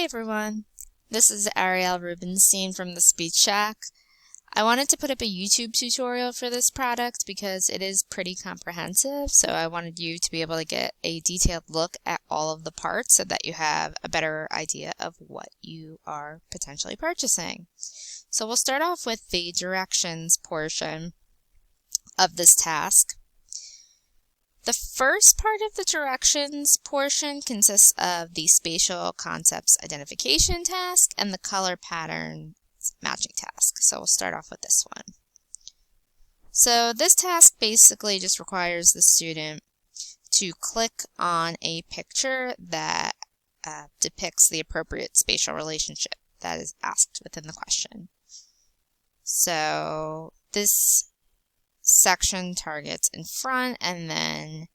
Hi everyone, this is Ariel Rubenstein from the Speech Shack. I wanted to put up a YouTube tutorial for this product because it is pretty comprehensive, so I wanted you to be able to get a detailed look at all of the parts so that you have a better idea of what you are potentially purchasing. So we'll start off with the directions portion of this task. The first part of the directions portion consists of the spatial concepts identification task and the color pattern matching task. So we'll start off with this one. So this task basically just requires the student to click on a picture that depicts the appropriate spatial relationship that is asked within the question. So this section targets in front, and then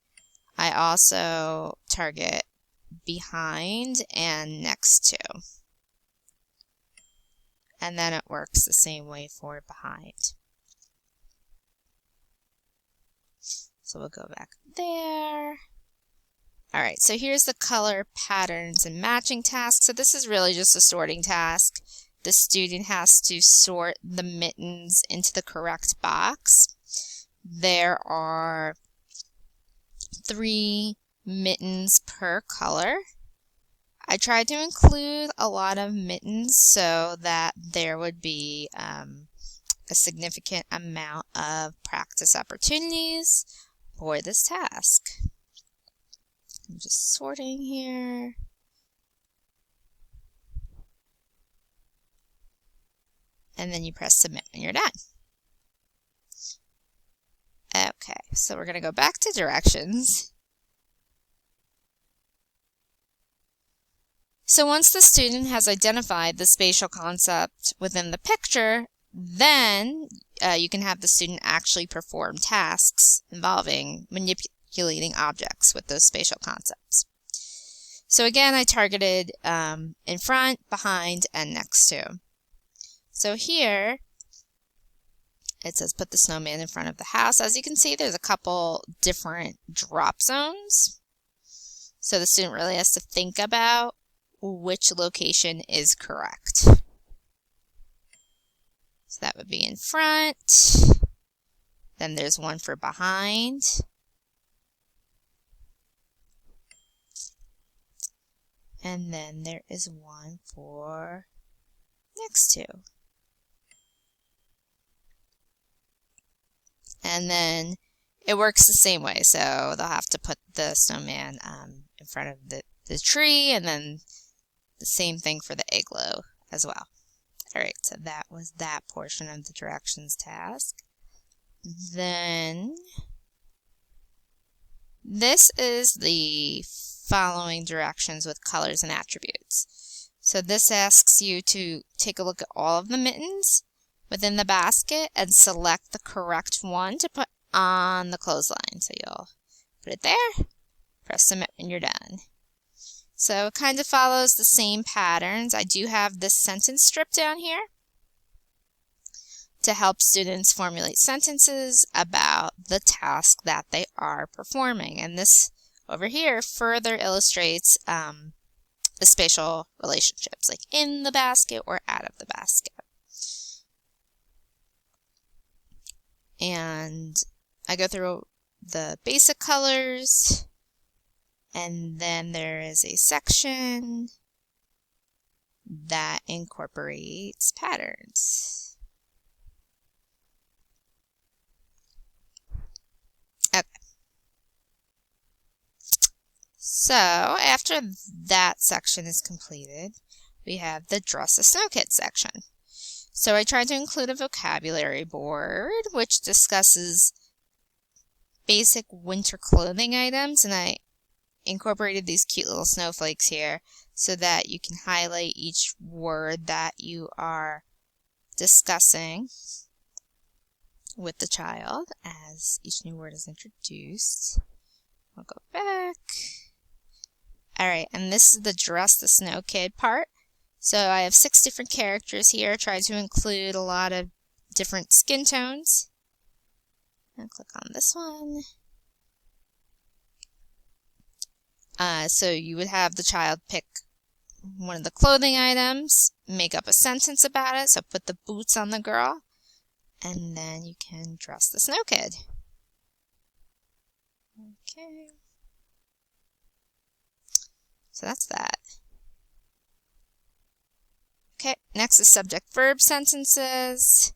I also target behind and next to. And then it works the same way for behind. So we'll go back there. Alright, so here's the color patterns and matching task. So this is really just a sorting task. The student has to sort the mittens into the correct box. There are 3 mittens per color. I tried to include a lot of mittens so that there would be a significant amount of practice opportunities for this task. I'm just sorting here. And then you press submit when you're done. Okay, so we're going to go back to directions. So once the student has identified the spatial concept within the picture, then you can have the student actually perform tasks involving manipulating objects with those spatial concepts. So again, I targeted in front, behind, and next to. So here, it says put the snowman in front of the house. As you can see, there's a couple different drop zones. So the student really has to think about which location is correct. So that would be in front. Then there's one for behind. And then there is one for next to. And then it works the same way. So they'll have to put the snowman in front of the tree, and then the same thing for the igloo as well. Alright, so that was that portion of the directions task. Then this is the following directions with colors and attributes. So this asks you to take a look at all of the mittens within the basket and select the correct one to put on the clothesline. So you'll put it there, press submit when you're done. So it kind of follows the same patterns. I do have this sentence strip down here to help students formulate sentences about the task that they are performing. And this over here further illustrates the spatial relationships, like in the basket or out of the basket. And I go through the basic colors, and then there is a section that incorporates patterns. Okay. So after that section is completed, we have the Dress a Snow Kid section. So I tried to include a vocabulary board which discusses basic winter clothing items, and I incorporated these cute little snowflakes here so that you can highlight each word that you are discussing with the child as each new word is introduced. I'll go back. Alright, and this is the Dress the Snow Kid part. So I have 6 different characters here. I tried to include a lot of different skin tones. I'll click on this one. So you would have the child pick one of the clothing items, make up a sentence about it. So put the boots on the girl, and then you can dress the Snow Kid. Okay. So that's that. Okay, next is subject-verb sentences.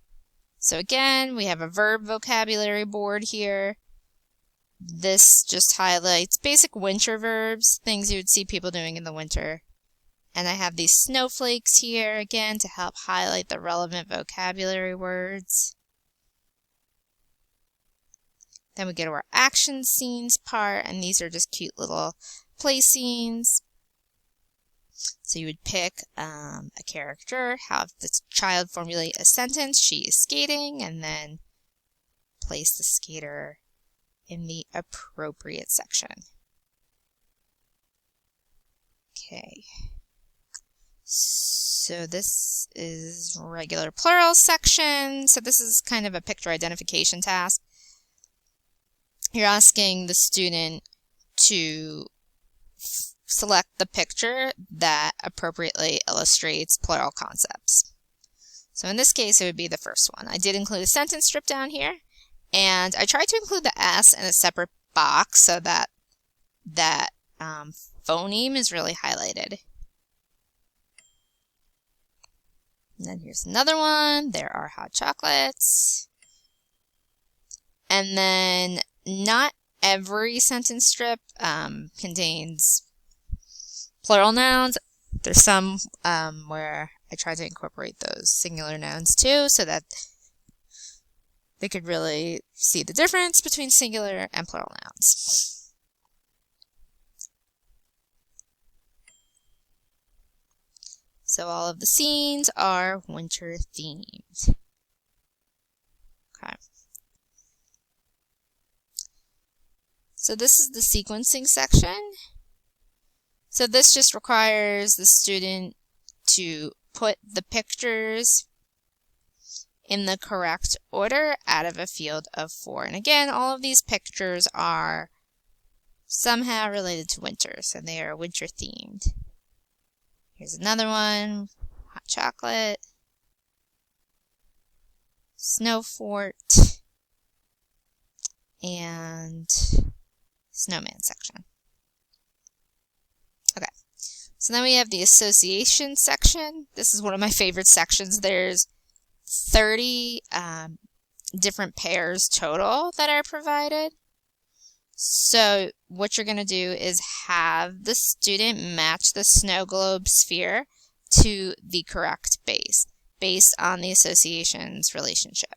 So again, we have a verb vocabulary board here. This just highlights basic winter verbs, things you would see people doing in the winter. And I have these snowflakes here, again, to help highlight the relevant vocabulary words. Then we get to our action scenes part, and these are just cute little play scenes. So you would pick a character, have the child formulate a sentence, she is skating, and then place the skater in the appropriate section. Okay. So this is regular plural section. So this is kind of a picture identification task. You're asking the student to select the picture that appropriately illustrates plural concepts. So in this case, it would be the first one. I did include a sentence strip down here, and I tried to include the S in a separate box so that that phoneme is really highlighted. And then here's another one. There are hot chocolates. And then not every sentence strip contains plural nouns. There's some where I try to incorporate those singular nouns too, so that they could really see the difference between singular and plural nouns. So all of the scenes are winter themed. Okay. So this is the sequencing section. So this just requires the student to put the pictures in the correct order out of a field of 4. And again, all of these pictures are somehow related to winter, so they are winter themed. Here's another one, hot chocolate, snow fort, and snowman section. Okay, so then we have the association section. This is one of my favorite sections. There's 30 different pairs total that are provided. So what you're going to do is have the student match the snow globe sphere to the correct base, based on the association's relationship.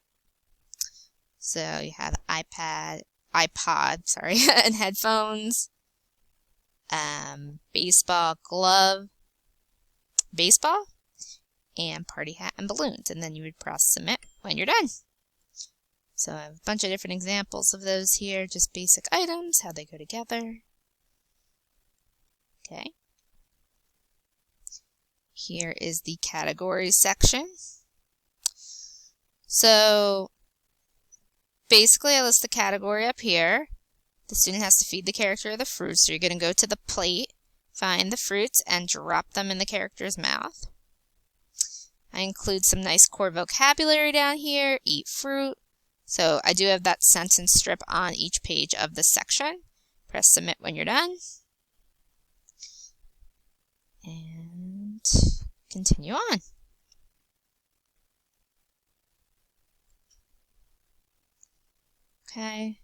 So you have iPod, and headphones, baseball glove, baseball, and party hat and balloons. And then you would press submit when you're done. So I have a bunch of different examples of those here, just basic items, how they go together. Okay. Here is the categories section. So basically I list the category up here. The student has to feed the character the fruits, so you're going to go to the plate, find the fruits, and drop them in the character's mouth. I include some nice core vocabulary down here, eat fruit. So I do have that sentence strip on each page of this section. Press submit when you're done. And continue on. Okay.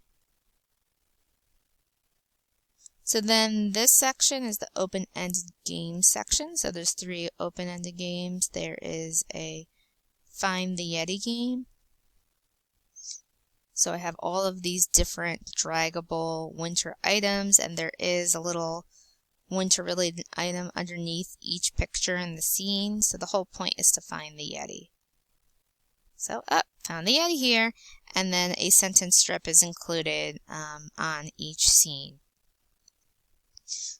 So then this section is the open-ended game section. So there's 3 open-ended games. There is a Find the Yeti game. So I have all of these different draggable winter items, and there is a little winter-related item underneath each picture in the scene. So the whole point is to find the Yeti. So, found the Yeti here, and then a sentence strip is included on each scene.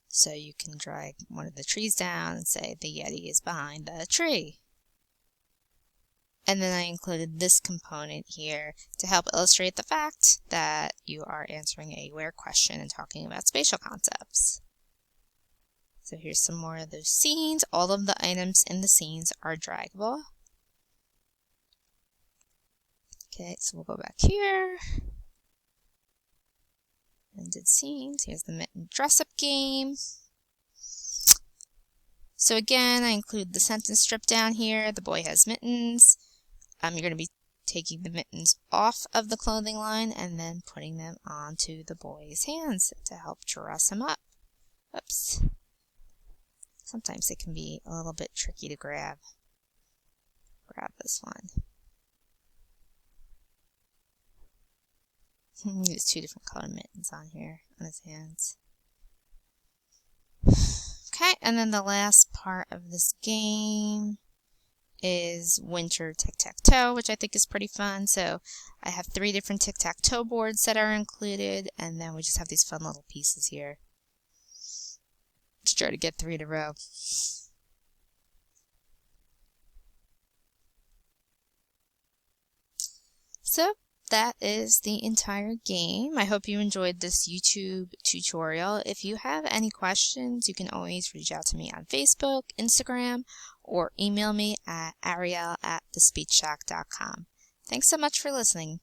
So you can drag one of the trees down and say the Yeti is behind the tree. And then I included this component here to help illustrate the fact that you are answering a where question and talking about spatial concepts. So here's some more of those scenes. All of the items in the scenes are draggable. Okay, so we'll go back here. Ended scenes. Here's the mitten dress-up game. So again, I include the sentence strip down here. The boy has mittens. You're going to be taking the mittens off of the clothing line and then putting them onto the boy's hands to help dress him up. Oops. Sometimes it can be a little bit tricky to grab. Grab this one. There's two different color mittens on here on his hands. Okay, and then the last part of this game is winter tic-tac-toe, which I think is pretty fun. So I have 3 different tic-tac-toe boards that are included, and then we just have these fun little pieces here to try to get 3 in a row. So that is the entire game. I hope you enjoyed this YouTube tutorial. If you have any questions, you can always reach out to me on Facebook, Instagram, or email me at ariel@thespeechshack.com. Thanks so much for listening.